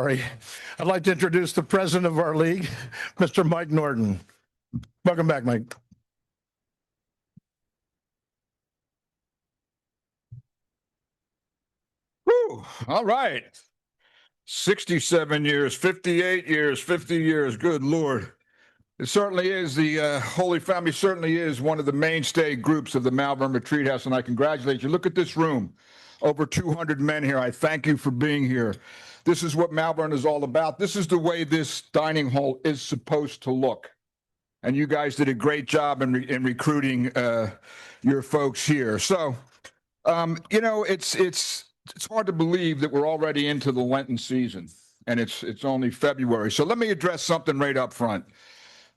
Sorry. I'd like to introduce the president of our league, Mr. Mike Norton. Welcome back, Mike. Whew, all right. 67 years, 58 years, 50 years. Good Lord. It certainly is. The Holy Family certainly is one of the mainstay groups of the Malvern Retreat House, and I congratulate you. Look at this room. Over 200 men here. I thank you for being here. This is what Malvern is all about. This is the way this dining hall is supposed to look. And you guys did a great job in recruiting your folks here. So, you know, it's hard to believe that we're already into the Lenten season, and it's only February. So let me address something right up front.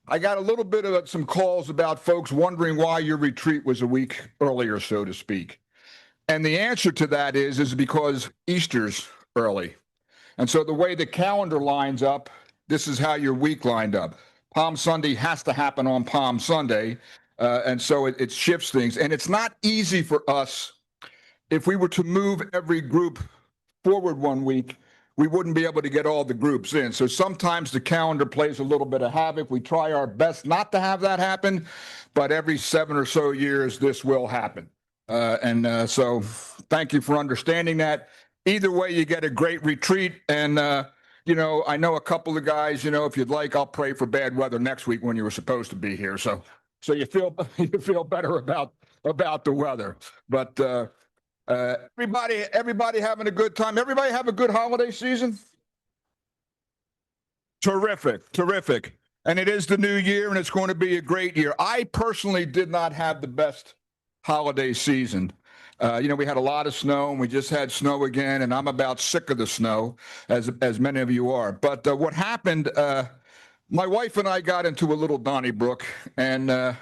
I got a little bit of some calls about folks wondering why your retreat was a week earlier, so to speak. And the answer to that is because Easter's early. And so the way the calendar lines up, this is how your week lined up. Palm Sunday has to happen on Palm Sunday. And so it shifts things. And it's not easy for us. If we were to move every group forward 1 week, we wouldn't be able to get all the groups in. So sometimes the calendar plays a little bit of havoc. We try our best not to have that happen, but every 7 or so years, this will happen. So thank you for understanding that. Either way, you get a great retreat. And, you know, I know a couple of guys, you know, if you'd like, I'll pray for bad weather next week when you were supposed to be here. So you feel better about the weather. But everybody having a good time. Everybody have a good holiday season. Terrific. And it is the new year, and it's going to be a great year. I personally did not have the best holiday season. You know, we had a lot of snow, and we just had snow again, and I'm about sick of the snow, as many of you are. But what happened, my wife and I got into a little Donnybrook, and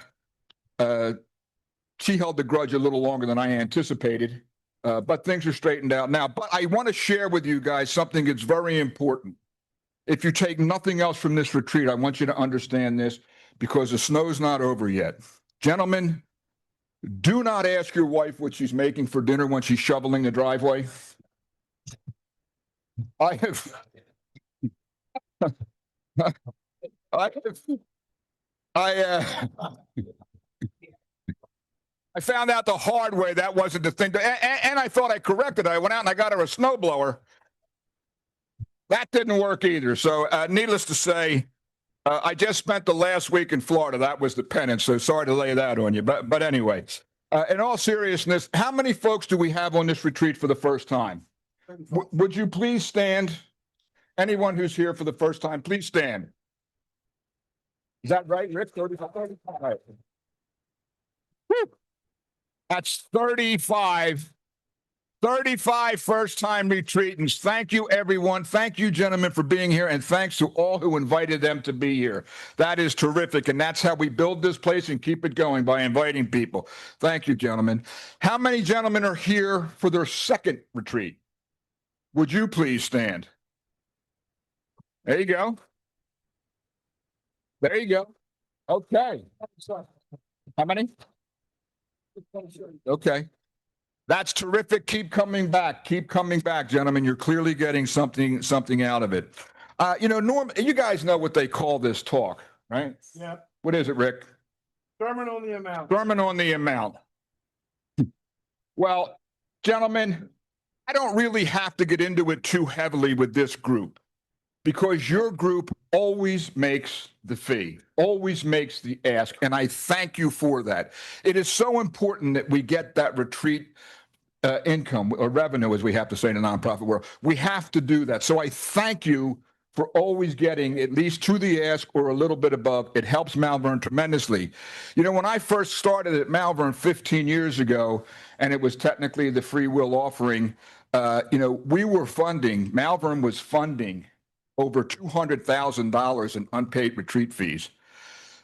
she held the grudge a little longer than I anticipated, but things are straightened out now. But I want to share with you guys something that's very important. If you take nothing else from this retreat, I want you to understand this, because the snow's not over yet. Gentlemen, do not ask your wife what she's making for dinner when she's shoveling the driveway. I found out the hard way that wasn't the thing. And I thought I corrected it. I went out and I got her a snowblower. That didn't work either. So needless to say, I just spent the last week in Florida. That was the penance. So sorry to lay that on you. But anyway, in all seriousness, how many folks do we have on this retreat for the first time? Would you please stand? Anyone who's here for the first time, please stand. Is that right, Rick? 35? All right. That's 35 first-time retreatants. Thank you, everyone. Thank you, gentlemen, for being here, and thanks to all who invited them to be here. That is terrific, and that's how we build this place and keep it going, by inviting people. Thank you, gentlemen. How many gentlemen are here for their second retreat? Would you please stand? There you go. There you go. Okay. How many? Okay. That's terrific. Keep coming back. Keep coming back, gentlemen. You're clearly getting something out of it. You know, Norm, you guys know what they call this talk, right? Yeah. What is it, Rick? Sermon on the amount. Sermon on the amount. Well, gentlemen, I don't really have to get into it too heavily with this group, because your group always makes the fee, always makes the ask, and I thank you for that. It is so important that we get that retreat income, or revenue, as we have to say in the nonprofit world. We have to do that. So I thank you for always getting at least to the ask or a little bit above. It helps Malvern tremendously. You know, when I first started at Malvern 15 years ago, and it was technically the free will offering, you know, Malvern was funding over $200,000 in unpaid retreat fees.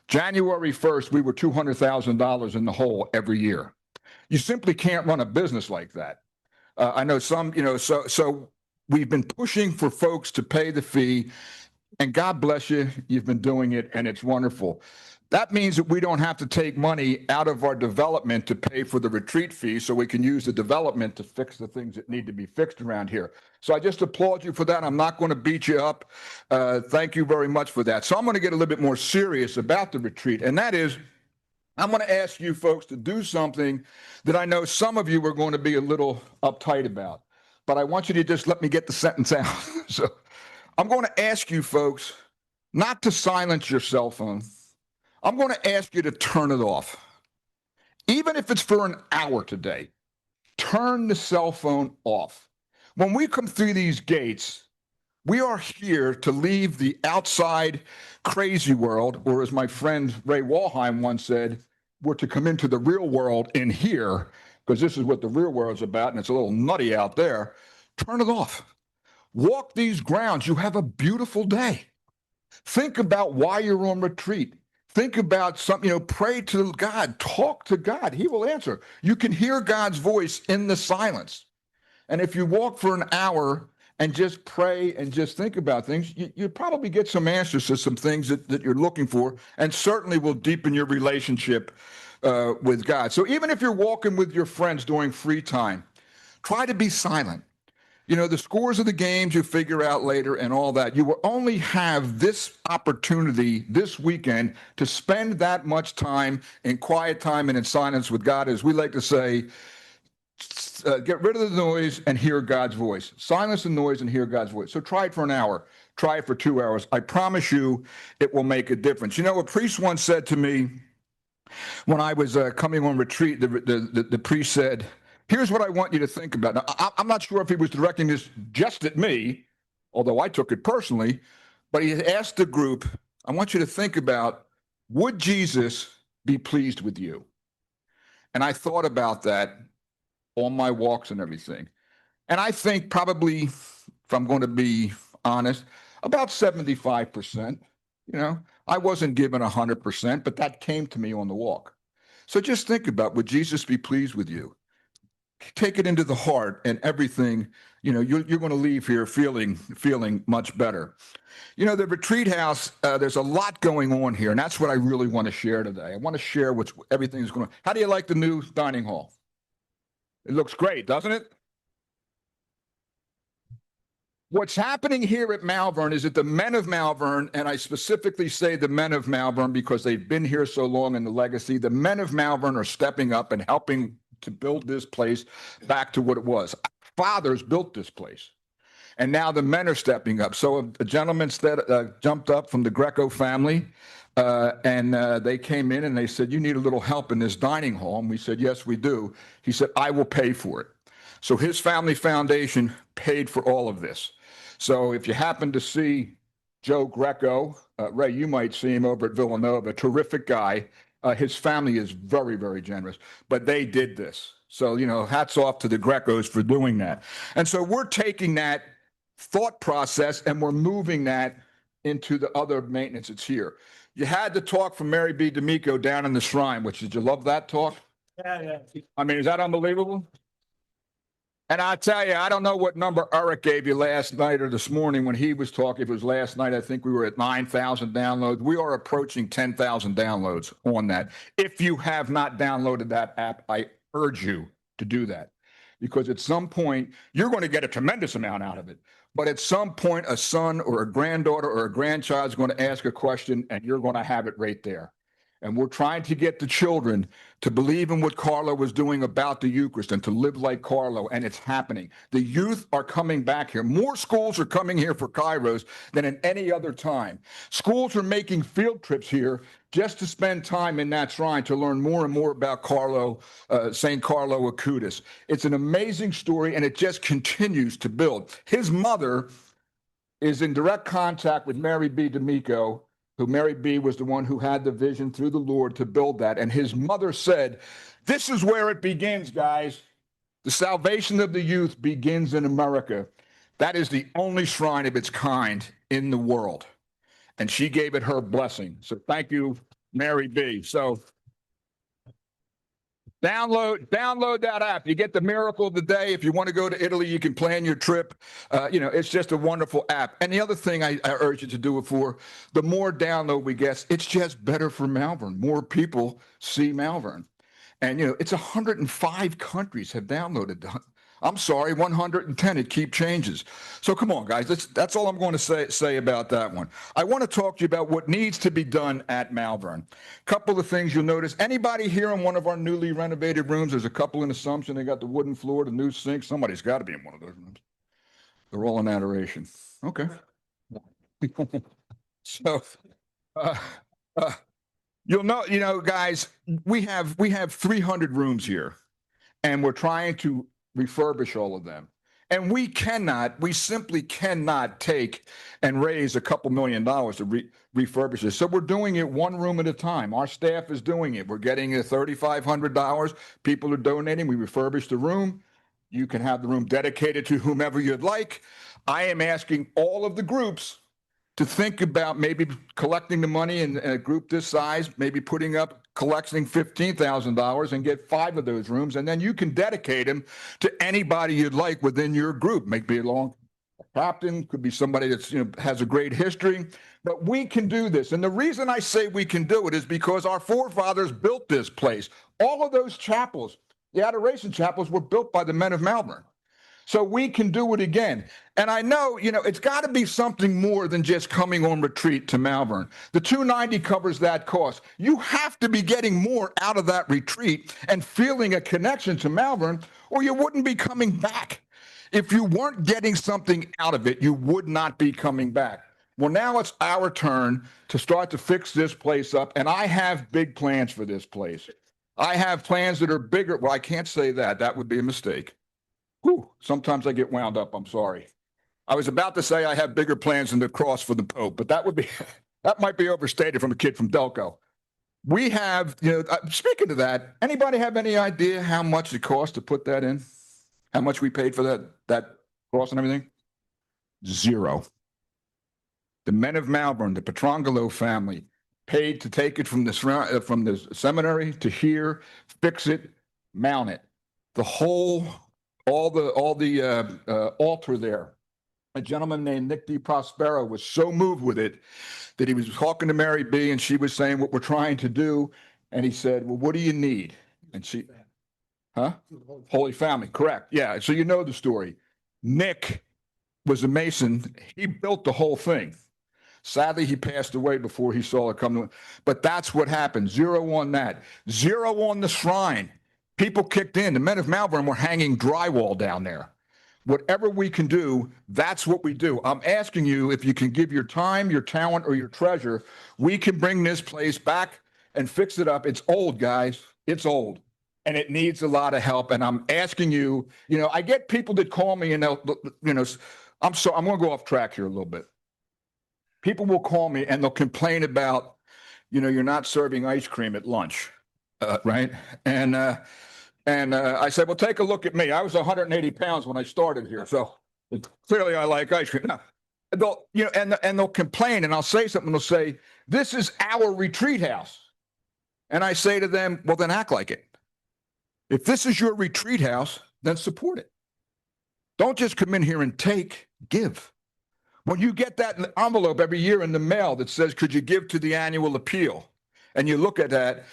January 1st, we were $200,000 in the hole every year. You simply can't run a business like that. I know some, you know, so we've been pushing for folks to pay the fee, and God bless you, you've been doing it, and it's wonderful. That means that we don't have to take money out of our development to pay for the retreat fee, so we can use the development to fix the things that need to be fixed around here. So I just applaud you for that. I'm not going to beat you up. Thank you very much for that. So I'm going to get a little bit more serious about the retreat, and that is, I'm going to ask you folks to do something that I know some of you are going to be a little uptight about, but I want you to just let me get the sentence out. So I'm going to ask you folks not to silence your cell phone. I'm going to ask you to turn it off. Even if it's for an hour today, turn the cell phone off. When we come through these gates, we are here to leave the outside crazy world, or as my friend Ray Walheim once said, we're to come into the real world in here, because this is what the real world's about, and it's a little nutty out there. Turn it off. Walk these grounds. You have a beautiful day. Think about why you're on retreat. Think about something, pray to God, talk to God. He will answer. You can hear God's voice in the silence. And if you walk for an hour and just pray and just think about things, you probably get some answers to some things that you're looking for, and certainly will deepen your relationship with God. So even if you're walking with your friends during free time, try to be silent. The scores of the games you figure out later and all that. You will only have this opportunity this weekend to spend that much time in quiet time and in silence with God. As we like to say, get rid of the noise and hear God's voice. Silence the noise and hear God's voice. So try it for an hour. Try it for 2 hours. I promise you it will make a difference. A priest once said to me when I was coming on retreat, the priest said, here's what I want you to think about. Now, I'm not sure if he was directing this just at me, although I took it personally, but he asked the group, I want you to think about, would Jesus be pleased with you? And I thought about that on my walks and everything. And I think probably, if I'm going to be honest, about 75%. I wasn't given 100%, but that came to me on the walk. So just think about, would Jesus be pleased with you? Take it into the heart, and everything, you're going to leave here feeling much better. The retreat house, there's a lot going on here, and that's what I really want to share today. I want to share everything's going on. How do you like the new dining hall? It looks great, doesn't it? What's happening here at Malvern is that the men of Malvern, and I specifically say the men of Malvern because they've been here so long in the legacy, the men of Malvern are stepping up and helping to build this place back to what it was. Fathers built this place, and now the men are stepping up. So a gentleman jumped up from the Greco family, and they came in and they said, you need a little help in this dining hall. And we said, yes, we do. He said, I will pay for it. So his family foundation paid for all of this. So if you happen to see Joe Greco, Ray, you might see him over at Villanova, terrific guy. His family is very, very generous, but they did this. So, hats off to the Grecos for doing that. And so we're taking that thought process and we're moving that into the other maintenance that's here. You had the talk from Mary B. D'Amico down in the shrine, which, did you love that talk? Yeah. I mean, is that unbelievable? And I tell you, I don't know what number Eric gave you last night or this morning when he was talking. If it was last night, I think we were at 9,000 downloads. We are approaching 10,000 downloads on that. If you have not downloaded that app, I urge you to do that, because at some point you're going to get a tremendous amount out of it. But at some point, a son or a granddaughter or a grandchild is going to ask a question, and you're going to have it right there. And we're trying to get the children to believe in what Carlo was doing about the Eucharist and to live like Carlo, and it's happening. The youth are coming back here. More schools are coming here for Kairos than at any other time. Schools are making field trips here just to spend time in that shrine to learn more and more about Carlo, St. Carlo Acutis. It's an amazing story, and it just continues to build. His mother is in direct contact with Mary B. D'Amico, who Mary B. was the one who had the vision through the Lord to build that. And his mother said, this is where it begins, guys. The salvation of the youth begins in America. That is the only shrine of its kind in the world. And she gave it her blessing. So thank you, Mary B. So Download that app. You get the miracle of the day. If you want to go to Italy, you can plan your trip. It's just a wonderful app. And the other thing I urge you to do it for, the more download we get, it's just better for Malvern. More people see Malvern. And, it's 105 countries have downloaded. I'm sorry, 110. It keep changes. So come on, guys. That's all I'm going to say about that one. I want to talk to you about what needs to be done at Malvern. Couple of things you'll notice. Anybody here in one of our newly renovated rooms? There's a couple in Assumption. They got the wooden floor, the new sink. Somebody's got to be in one of those rooms. They're all in adoration. Okay. So, you'll know, guys, we have 300 rooms here, and we're trying to refurbish all of them. And we simply cannot take and raise a couple $1 million to refurbish it. So we're doing it one room at a time. Our staff is doing it. We're getting $3,500. People are donating. We refurbish the room. You can have the room dedicated to whomever you'd like. I am asking all of the groups to think about maybe collecting the money in a group this size, maybe collecting $15,000 and get 5 of those rooms, and then you can dedicate them to anybody you'd like within your group. Maybe a captain, could be somebody that's has a great history, but we can do this. And the reason I say we can do it is because our forefathers built this place. All of those chapels, the adoration chapels, were built by the men of Malvern. So we can do it again. And I know, it's got to be something more than just coming on retreat to Malvern. The $290 covers that cost. You have to be getting more out of that retreat and feeling a connection to Malvern, or you wouldn't be coming back. If you weren't getting something out of it, you would not be coming back. Well, now it's our turn to start to fix this place up, and I have big plans for this place. I have plans that are bigger. Well, I can't say that. That would be a mistake. Whew, sometimes I get wound up. I'm sorry. I was about to say I have bigger plans than the cross for the Pope, but that might be overstated from a kid from Delco. We have, speaking of that, anybody have any idea how much it cost to put that in? How much we paid for that cross and everything? Zero. The men of Malvern, the Petrangelo family, paid to take it from the seminary to here, fix it, mount it. All the altar there. A gentleman named Nick DiProspero was so moved with it that he was talking to Mary B, and she was saying what we're trying to do. And he said, well, what do you need? And she, Holy Family, correct. Yeah, so you know the story. Nick was a Mason. He built the whole thing. Sadly, he passed away before he saw it come to him. But that's what happened. Zero on that. Zero on the shrine. People kicked in. The men of Malvern were hanging drywall down there. Whatever we can do, that's what we do. I'm asking you if you can give your time, your talent, or your treasure. We can bring this place back and fix it up. It's old, guys. It's old. And it needs a lot of help. And I'm asking you, I get people that call me and they'll, I'm going to go off track here a little bit. People will call me and they'll complain about, you're not serving ice cream at lunch, right? And I said, well, take a look at me. I was 180 pounds when I started here, so clearly I like ice cream. Now, they'll complain, and I'll say something. They'll say, "This is our retreat house," and I say to them, "Well, then act like it. If this is your retreat house, then support it. Don't just come in here and take, give." When you get that envelope every year in the mail that says, "Could you give to the annual appeal?" And you look at that,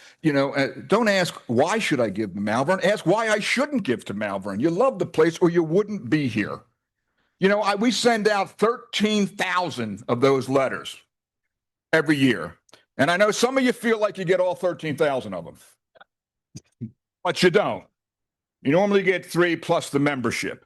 don't ask, why should I give to Malvern? Ask why I shouldn't give to Malvern. You love the place or you wouldn't be here. We send out 13,000 of those letters every year. And I know some of you feel like you get all 13,000 of them, but you don't. You normally get 3 plus the membership.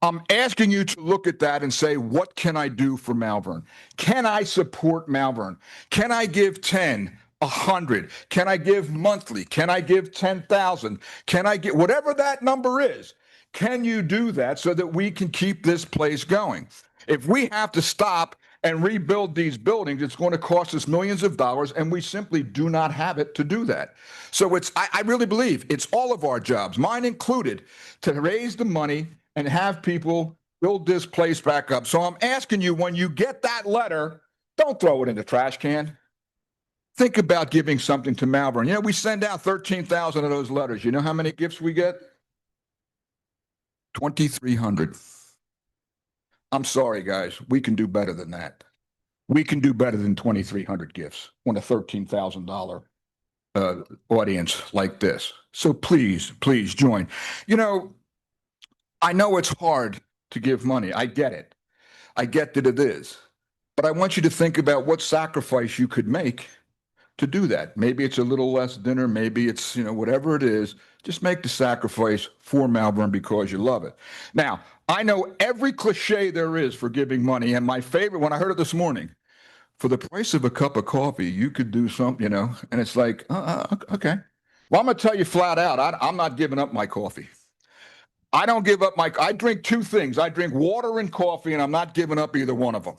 I'm asking you to look at that and say, what can I do for Malvern? Can I support Malvern? Can I give 10, 100? Can I give monthly? Can I give 10,000? Can I get whatever that number is? Can you do that so that we can keep this place going? If we have to stop and rebuild these buildings, it's going to cost us millions of dollars, and we simply do not have it to do that. So I really believe it's all of our jobs, mine included, to raise the money and have people build this place back up. So I'm asking you, when you get that letter, don't throw it in the trash can. think about giving something to Malvern. You know, we send out 13,000 of those letters. You know how many gifts we get? 2,300. I'm sorry, guys. We can do better than that. We can do better than 2,300 gifts on a $13,000 audience like this. So please, please join. You know, I know it's hard to give money. I get it. I get that it is. But I want you to think about what sacrifice you could make to do that. Maybe it's a little less dinner. Maybe it's, you know, whatever it is. Just make the sacrifice for Malvern because you love it. Now, I know every cliche there is for giving money. And my favorite, when I heard it this morning, for the price of a cup of coffee, you could do something, you know, and it's like, okay. Well, I'm going to tell you flat out, I'm not giving up my coffee. I don't give up I drink two things. I drink water and coffee, and I'm not giving up either one of them.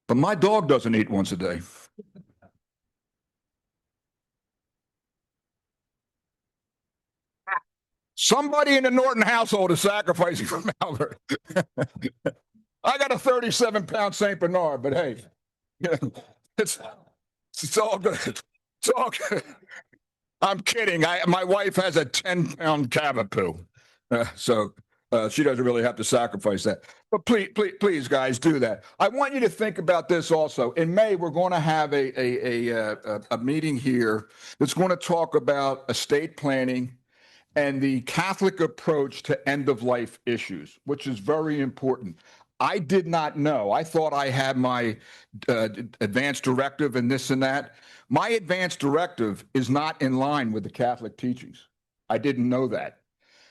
But my dog doesn't eat once a day. Somebody in the Norton household is sacrificing for Malvern. I got a 37-pound St. Bernard, but hey, you know, it's all good. It's all good. I'm kidding. My wife has a 10-pound Cavapoo, so she doesn't really have to sacrifice that. But please, guys, do that. I want you to think about this also. In May, we're going to have a meeting here that's going to talk about estate planning and the Catholic approach to end-of-life issues, which is very important. I did not know. I thought I had my advanced directive and this and that. My advanced directive is not in line with the Catholic teachings. I didn't know that.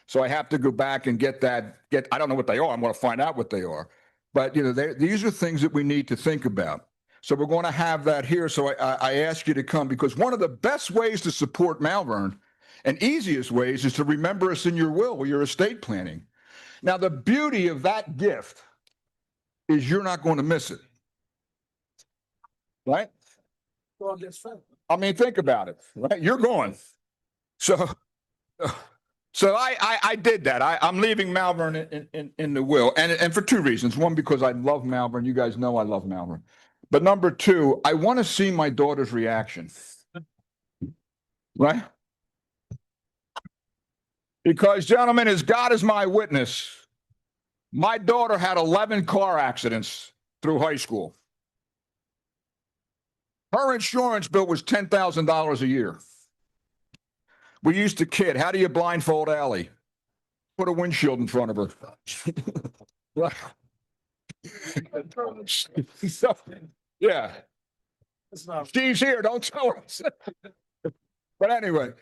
So I have to go back and get I don't know what they are. I'm going to find out what they are. But, you know, these are things that we need to think about. So we're going to have that here. So I ask you to come, because one of the best ways to support Malvern and easiest ways is to remember us in your will or your estate planning. Now, the beauty of that gift is you're not going to miss it. Right? I mean, think about it, right? You're going. So I did that. I'm leaving Malvern in the will. And for two reasons. One, because I love Malvern. You guys know I love Malvern. But number two, I want to see my daughter's reaction. Right? Because, gentlemen, as God is my witness, my daughter had 11 car accidents through high school. Her insurance bill was $10,000 a year. We used to kid, how do you blindfold Allie? Put a windshield in front of her. So, yeah. She's here, don't tell her. But anyway,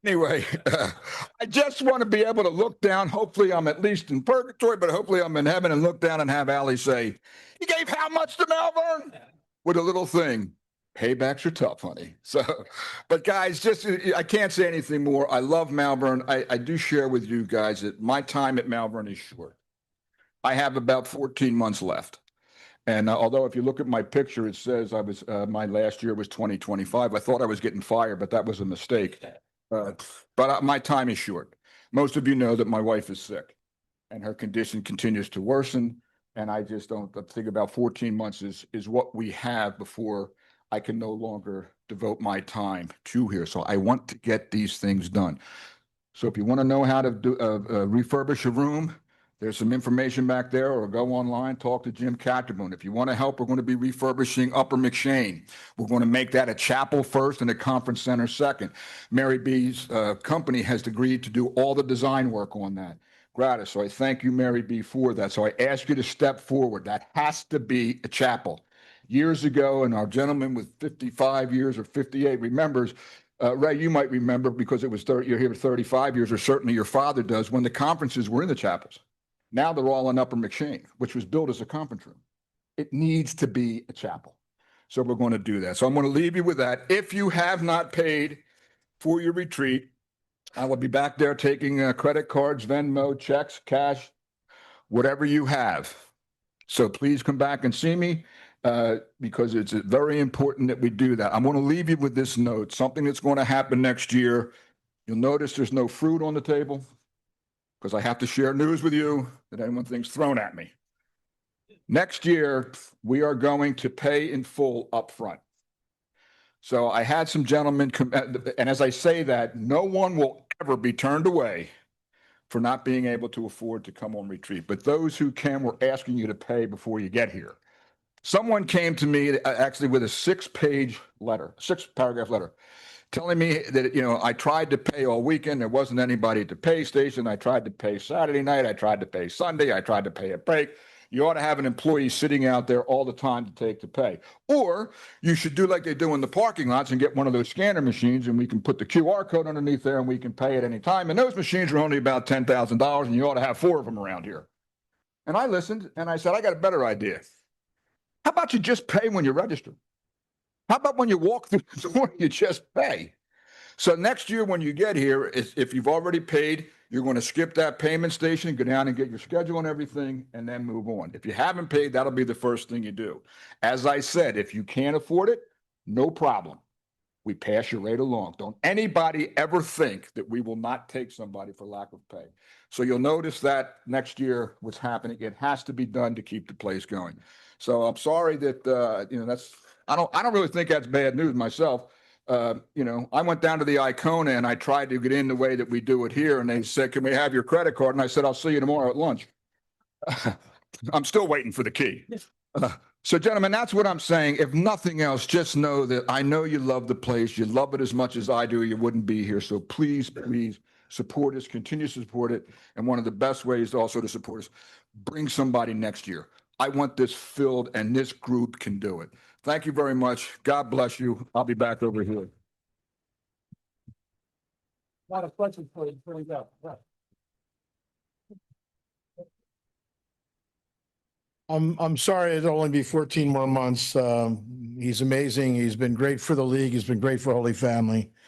I just want to be able to look down. Hopefully I'm at least in purgatory, but hopefully I'm in heaven, and look down and have Allie say, "You gave how much to Malvern?" With a little thing. Paybacks are tough, honey. So, but guys, I can't say anything more. I love Malvern. I do share with you guys that my time at Malvern is short. I have about 14 months left. And although if you look at my picture, it says my last year was 2025. I thought I was getting fired, but that was a mistake. But my time is short. Most of you know that my wife is sick and her condition continues to worsen. And I just don't think about 14 months is what we have before I can no longer devote my time to here. So I want to get these things done. So if you want to know how to refurbish a room, there's some information back there, or go online, talk to Jim Catterboone. If you want to help, we're going to be refurbishing Upper McShane. We're going to make that a chapel first and a conference center second. Mary B's company has agreed to do all the design work on that. Gratis. So I thank you, Mary B, for that. So I ask you to step forward. That has to be a chapel. Years ago, and our gentleman with 55 years or 58 remembers, Ray, you might remember because it was you're here 35 years, or certainly your father does, when the conferences were in the chapels. Now they're all in Upper McShane, which was built as a conference room. It needs to be a chapel. So we're going to do that. So I'm going to leave you with that. If you have not paid for your retreat, I will be back there taking credit cards, Venmo, checks, cash, whatever you have. So please come back and see me because it's very important that we do that. I'm going to leave you with this note, something that's going to happen next year. You'll notice there's no fruit on the table, because I have to share news with you that anyone thinks thrown at me. Next year, we are going to pay in full up front. So I had some gentlemen come, and as I say that, no one will ever be turned away for not being able to afford to come on retreat. But those who can, we're asking you to pay before you get here. Someone came to me actually with a 6-page letter, 6-paragraph letter, telling me that, I tried to pay all weekend. There wasn't anybody at the pay station. I tried to pay Saturday night. I tried to pay Sunday. I tried to pay a break. You ought to have an employee sitting out there all the time to take the pay. Or you should do like they do in the parking lots and get one of those scanner machines, and we can put the QR code underneath there and we can pay at any time. And those machines are only about $10,000, and you ought to have 4 of them around here. And I listened and I said, I got a better idea. How about you just pay when you register? How about when you walk through the door, you just pay? So next year when you get here, if you've already paid, you're going to skip that payment station, go down and get your schedule and everything, and then move on. If you haven't paid, that'll be the first thing you do. As I said, if you can't afford it, no problem. We pass your rate along. Don't anybody ever think that we will not take somebody for lack of pay. So you'll notice that next year what's happening, it has to be done to keep the place going. So I'm sorry that, that's, I don't really think that's bad news myself. I went down to the Icona and I tried to get in the way that we do it here. And they said, can we have your credit card? And I said, I'll see you tomorrow at lunch. I'm still waiting for the key. So gentlemen, that's what I'm saying. If nothing else, just know that I know you love the place. You love it as much as I do. You wouldn't be here. So please, please support us, continue to support it. And one of the best ways also to support us, bring somebody next year. I want this filled and this group can do it. Thank you very much. God bless you. I'll be back over here. A lot of questions for you before we go. Right. I'm sorry it'll only be 14 more months. He's amazing. He's been great for the league. He's been great for Holy Family.